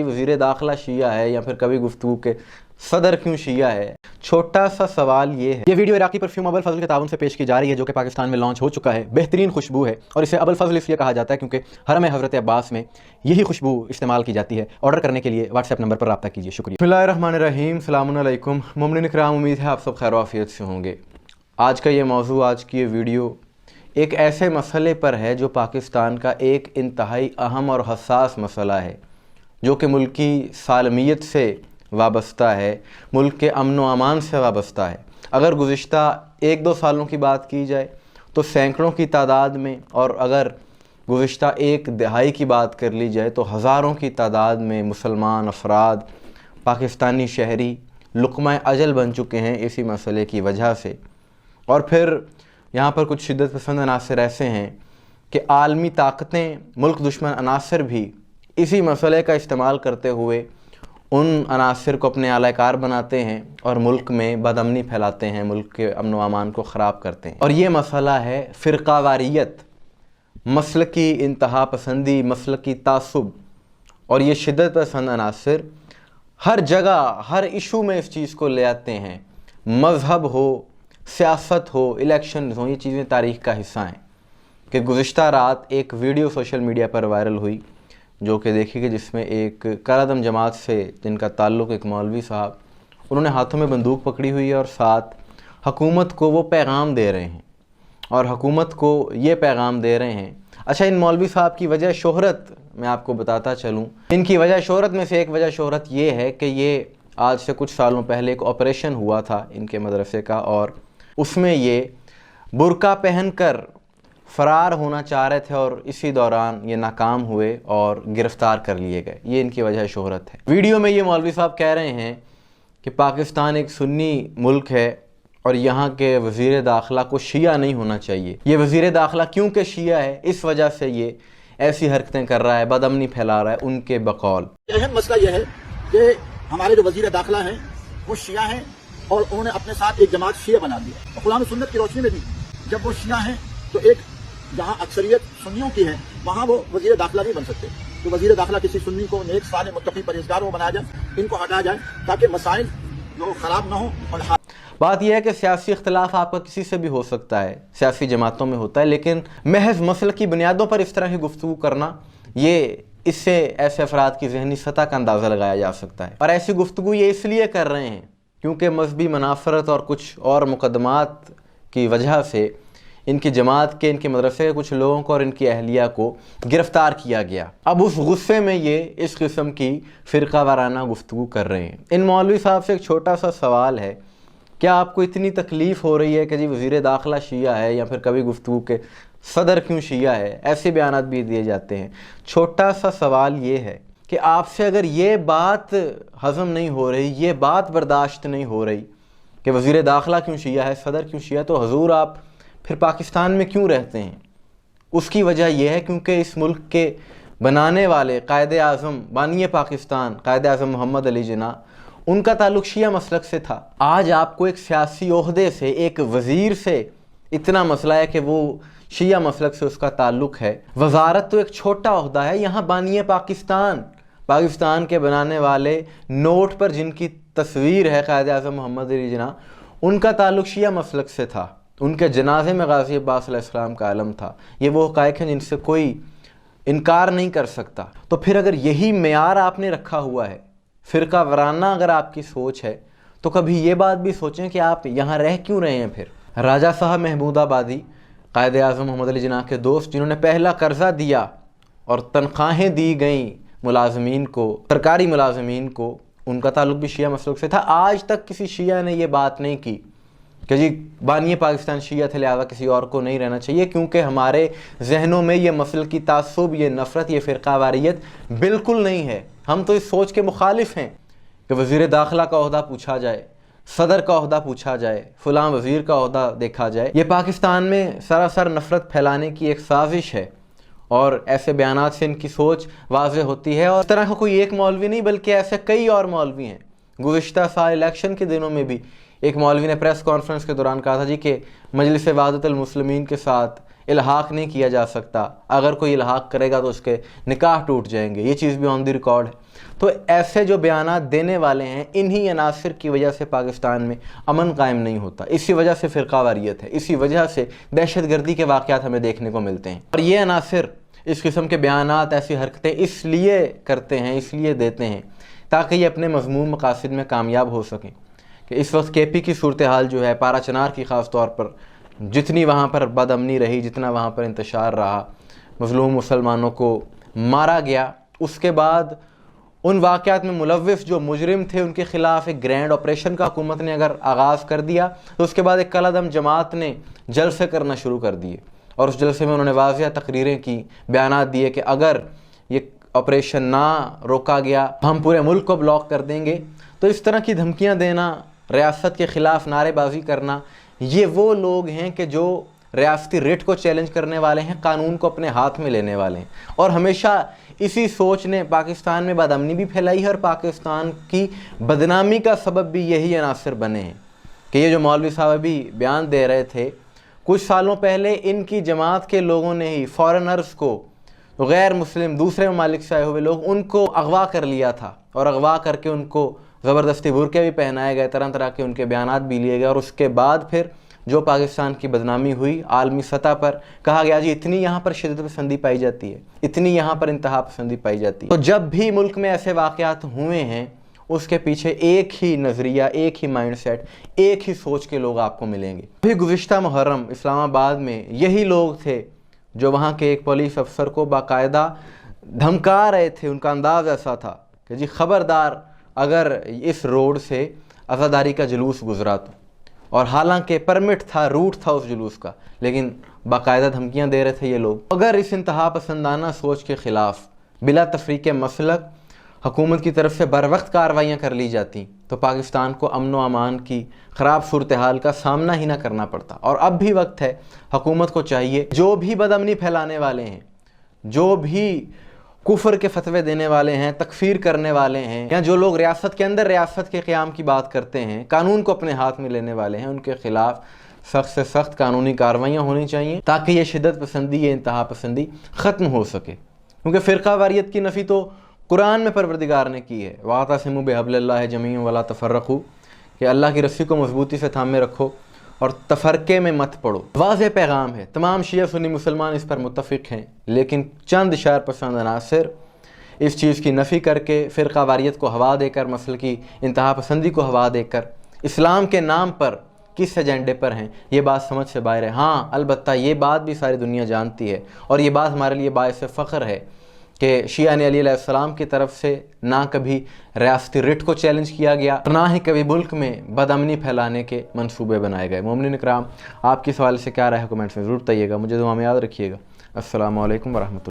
वज़ीर दाखिला शिया है या फिर कभी गुफ्तगू के सदर क्यों शिया है। छोटा सा सवाल ये है, ये वीडियो इराकी परफ्यूम अबुल फजल के ताउन से पेश की जा रही है जो कि पाकिस्तान में लॉन्च हो चुका है। बेहतरीन खुशबू है और इसे अबुल फजल इसलिए कहा जाता है क्योंकि हरम हज़रत अब्बास में यही खुशबू इस्तेमाल की जाती है। ऑर्डर करने के लिए व्हाट्सएप नंबर पर रब्ता कीजिए। शुक्रिया। बिस्मिल्लाहिर्रहमानिर्रहीम, अस्सलामु अलैकुम मोमिनीन इकराम, उम्मीद है आप सब खैर आफियत से होंगे। आज का ये मौजू, आज की ये वीडियो एक ऐसे मसले पर है जो पाकिस्तान का एक इंतहाई अहम और हसास मसला है, जो कि मुल्क की सालमियत से वाबस्ता है, मुल्क के अमन व अमान से वाबस्ता है। अगर गुज़िश्ता 1-2 सालों की बात की जाए तो सैकड़ों की तादाद में, और अगर गुज़िश्ता 1 दहाई की बात कर ली जाए तो हज़ारों की तादाद में मुसलमान अफराद, पाकिस्तानी शहरी लुक़मा अजल बन चुके हैं इसी मसले की वजह से। और फिर यहाँ पर कुछ शिद्दत पसंद अनासर ऐसे हैं कि आलमी ताकतें, मुल्क दुश्मन अनासर भी इसी मसले का इस्तेमाल करते हुए उन अनासर को अपने आलाकार बनाते हैं और मुल्क में बदअमनी फैलाते हैं, मुल्क के अमन व अमान को ख़राब करते हैं। और ये मसला है फ़िरक़ावारियत, मसलकी इंतहा पसंदी, मसलकी तासुब। और ये शिद्दत पसंद अनासर हर जगह, हर इशू में इस चीज़ को ले आते हैं। मज़हब हो, सियासत हो, इलेक्शन हो, ये चीज़ें तारीख़ का हिस्सा हैं। कि गुज़िश्ता रात एक वीडियो सोशल मीडिया पर वायरल हुई जो कि देखी कि जिसमें एक करादम जमात से जिनका ताल्लुक़ एक मौलवी साहब, उन्होंने हाथों में बंदूक पकड़ी हुई है और साथ हुकूमत को वो पैगाम दे रहे हैं, और हुकूमत को ये पैगाम दे रहे हैं। अच्छा, इन मौलवी साहब की वजह शोहरत मैं आपको बताता चलूँ। इनकी वजह शोहरत में से एक वजह शोहरत ये है कि ये आज से कुछ सालों पहले एक ऑपरेशन हुआ था इनके मदरसे का, और उसमें ये बुर्का पहनकर फ़रार होना चाह रहे थे और इसी दौरान ये नाकाम हुए और गिरफ़्तार कर लिए गए। ये इनकी वजह शोहरत है। वीडियो में ये मौलवी साहब कह रहे हैं कि पाकिस्तान एक सुन्नी मुल्क है और यहाँ के वज़ीर दाखिला को शिया नहीं होना चाहिए। ये वज़ीर दाखिला क्योंकि शिया है इस वजह से ये ऐसी हरकतें कर रहा है, बदअमनी फैला रहा है। उनके बकौल अहम मसला यह है कि हमारे जो वज़ीर दाखिला हैं वो शिया हैं और उन्होंने अपने साथ एक जमात शिया बना दिया। और कुरान सुन्नत की रोशनी में भी जब वो शिया हैं तो एक जहाँ अक्सरियत सुन्नियों की है वहाँ वो वज़ीर दाखिला नहीं बन सकते। तो वज़ीर दाखिला किसी सुन्नी को नेक साले मुत्तकी परहेज़गार वो बनाया जाए, इनको हटाया जाए ताकि मसाइल जो ख़राब ना हो। और बात यह है कि सियासी इख्तिलाफ आपका किसी से भी हो सकता है, सियासी जमातों में होता है, लेकिन महज मसल की बुनियादों पर इस तरह की गुफ्तगू करना, ये इससे ऐसे अफराद की ज़हनी सतह का अंदाज़ा लगाया जा सकता है। और ऐसी गुफ्तगू ये इसलिए कर रहे हैं क्योंकि मजहबी मनाफरत और कुछ और मुकदमात की वजह से इनकी जमात के, इनके मदरसे के कुछ लोगों को और इनकी अहलिया को गिरफ़्तार किया गया। अब उस गुस्से में ये इस किस्म की फ़िरका वाराना गुफ्तगू कर रहे हैं। इन मौलवी साहब से एक छोटा सा सवाल है, क्या आपको इतनी तकलीफ़ हो रही है कि जी वज़ीर दाखिला शिया है या फिर कभी गुफ्तगू के सदर क्यों शिया है, ऐसे बयानात भी दिए जाते हैं। छोटा सा सवाल ये है कि आपसे अगर ये बात हज़म नहीं हो रही, ये बात बर्दाश्त नहीं हो रही कि वज़ीर दाखिला क्यों शिया है, सदर क्यों शिया है, तो हजूर आप फिर पाकिस्तान में क्यों रहते हैं? उसकी वजह यह है क्योंकि इस मुल्क के बनाने वाले कायदे आज़म, बानिए पाकिस्तान कायदे आज़म मोहम्मद अली जिन्ना, उनका ताल्लुक़ शिया मसलक से था। आज आपको एक सियासी ओहदे से, एक वज़ीर से इतना मसला है कि वो शिया मसलक से उसका ताल्लुक़ है। वज़ारत तो एक छोटा ओहदा है। यहाँ बानिए पाकिस्तान, पाकिस्तान के बनाने वाले, नोट पर जिनकी तस्वीर है कायदे आज़म मोहम्मद अली जिन्ना, उनका ताल्लुक़ शिया मसलक से था। उनके जनाजे में गाज़ी अब्बास अलैहिस्सलाम का आलम था। ये वो हक़ाइक़ हैं जिनसे कोई इनकार नहीं कर सकता। तो फिर अगर यही मेयार आपने रखा हुआ है, फ़िरका वराना अगर आपकी सोच है, तो कभी ये बात भी सोचें कि आप यहाँ रह क्यों रहे हैं। फिर राजा साहब महमूदाबादी, कायदे आज़म मोहम्मद अली जिन्ना के दोस्त, जिन्होंने पहला कर्ज़ा दिया और तनख्वाहें दी गई मुलाजमीन को, सरकारी मुलाजमीन को, उनका ताल्लुक़ भी शिया मसलक से था। आज तक किसी शिया ने ये बात नहीं की कि जी बानिए पाकिस्तान शिया थे लिहाजा किसी और को नहीं रहना चाहिए, क्योंकि हमारे जहनों में ये मसल की तासुब, ये नफ़रत, ये फ़िरक़ावारियत बिल्कुल नहीं है। हम तो इस सोच के मुखालिफ हैं कि वज़ीर दाखिला का ओहदा पूछा जाए, सदर का ओहदा पूछा जाए, फ़लाँ वज़ीर का ओहदा देखा जाए। ये पाकिस्तान में सरासर नफ़रत फैलाने की एक साजिश है और ऐसे बयानात से इनकी सोच वाज़ेह होती है। और इस तरह का कोई एक मौलवी नहीं बल्कि ऐसे कई और मौलवी हैं। गुज़िश्ता साल इलेक्शन के दिनों में भी एक मौलवी ने प्रेस कॉन्फ्रेंस के दौरान कहा था जी कि मजलिस वहदतुल मुस्लिमीन के साथ इल्हाक नहीं किया जा सकता, अगर कोई इल्हाक करेगा तो उसके निकाह टूट जाएंगे। ये चीज़ भी ऑन द रिकॉर्ड है। تو ایسے جو بیانات دینے والے ہیں انہی عناصر کی وجہ سے پاکستان میں امن قائم نہیں ہوتا، اسی وجہ سے فرقہ واریت ہے، اسی وجہ سے دہشت گردی کے واقعات ہمیں دیکھنے کو ملتے ہیں۔ اور یہ عناصر اس قسم کے بیانات، ایسی حرکتیں اس لیے کرتے ہیں، اس لیے دیتے ہیں تاکہ یہ اپنے مذموم مقاصد میں کامیاب ہو سکیں۔ کہ اس وقت کے پی کی صورتحال جو ہے، پارا چنار کی خاص طور پر جتنی وہاں پر بد امنی رہی، جتنا وہاں پر انتشار رہا، مظلوم مسلمانوں کو مارا گیا، اس کے بعد ان واقعات میں ملوث جو مجرم تھے ان کے خلاف ایک گرینڈ آپریشن کا حکومت نے اگر آغاز کر دیا تو اس کے بعد ایک کالعدم جماعت نے جلسے کرنا شروع کر دیے، اور اس جلسے میں انہوں نے واضح تقریریں کی، بیانات دیے کہ اگر یہ آپریشن نہ روکا گیا ہم پورے ملک کو بلاک کر دیں گے۔ تو اس طرح کی دھمکیاں دینا، ریاست کے خلاف نعرے بازی کرنا، یہ وہ لوگ ہیں کہ جو ریاستی ریٹ کو چیلنج کرنے والے ہیں، قانون کو اپنے ہاتھ میں لینے والے ہیں، اور ہمیشہ اسی سوچ نے پاکستان میں بد امنی بھی پھیلائی ہے، اور پاکستان کی بدنامی کا سبب بھی یہی عناصر بنے ہیں۔ کہ یہ جو مولوی صاحب ابھی بیان دے رہے تھے، کچھ سالوں پہلے ان کی جماعت کے لوگوں نے ہی فارنرز کو، غیر مسلم دوسرے ممالک سے آئے ہوئے لوگ، ان کو اغوا کر لیا تھا، اور اغوا کر کے ان کو زبردستی برقعے بھی پہنائے گئے، طرح طرح کے ان کے بیانات بھی لیے گئے، اور اس کے بعد پھر جو پاکستان کی بدنامی ہوئی عالمی سطح پر، کہا گیا جی اتنی یہاں پر شدت پسندی پائی جاتی ہے، اتنی یہاں پر انتہا پسندی پائی جاتی ہے۔ تو جب بھی ملک میں ایسے واقعات ہوئے ہیں، اس کے پیچھے ایک ہی نظریہ، ایک ہی مائنڈ سیٹ، ایک ہی سوچ کے لوگ آپ کو ملیں گے۔ ابھی گزشتہ محرم اسلام آباد میں یہی لوگ تھے جو وہاں کے ایک پولیس افسر کو باقاعدہ دھمکا رہے تھے۔ ان کا انداز ایسا تھا کہ جی خبردار اگر اس روڈ سے عزاداری کا جلوس گزرا تو، اور حالانکہ پرمٹ تھا، روٹ تھا اس جلوس کا، لیکن باقاعدہ دھمکیاں دے رہے تھے یہ لوگ۔ اگر اس انتہا پسندانہ سوچ کے خلاف بلا تفریق مسلک حکومت کی طرف سے بر وقت کارروائیاں کر لی جاتی تو پاکستان کو امن و امان کی خراب صورتحال کا سامنا ہی نہ کرنا پڑتا۔ اور اب بھی وقت ہے، حکومت کو چاہیے جو بھی بد امنی پھیلانے والے ہیں، جو بھی کفر کے فتوے دینے والے ہیں، تکفیر کرنے والے ہیں، یا جو لوگ ریاست کے اندر ریاست کے قیام کی بات کرتے ہیں، قانون کو اپنے ہاتھ میں لینے والے ہیں، ان کے خلاف سخت سے سخت قانونی کارروائیاں ہونی چاہیے تاکہ یہ شدت پسندی، یہ انتہا پسندی ختم ہو سکے۔ کیونکہ فرقہ واریت کی نفی تو قرآن میں پروردگار نے کی ہے، وَاعْتَصِمُوا بِحَبْلِ اللَّهِ جَمِيعًا وَلَا تَفَرَّقُوا، کہ اللہ کی رسی کو مضبوطی سے تھامے رکھو اور تفرقے میں مت پڑو۔ واضح پیغام ہے، تمام شیعہ سنی مسلمان اس پر متفق ہیں، لیکن چند شر پسند عناصر اس چیز کی نفی کر کے، فرقہ واریت کو ہوا دے کر، مسئلے کی انتہا پسندی کو ہوا دے کر، اسلام کے نام پر کس ایجنڈے پر ہیں، یہ بات سمجھ سے باہر ہے۔ ہاں البتہ یہ بات بھی ساری دنیا جانتی ہے، اور یہ بات ہمارے لیے باعث فخر ہے کہ شیعہ نے علی علیہ السلام کی طرف سے نہ کبھی ریاستی رٹ کو چیلنج کیا گیا، نہ ہی کبھی ملک میں بد امنی پھیلانے کے منصوبے بنائے گئے۔ مومنین اکرام، آپ کی سوال سے کیا رائے ہے کمنٹس میں ضرور بتائیے گا، مجھے دعا میں یاد رکھیے گا۔ السلام علیکم ورحمۃ اللہ۔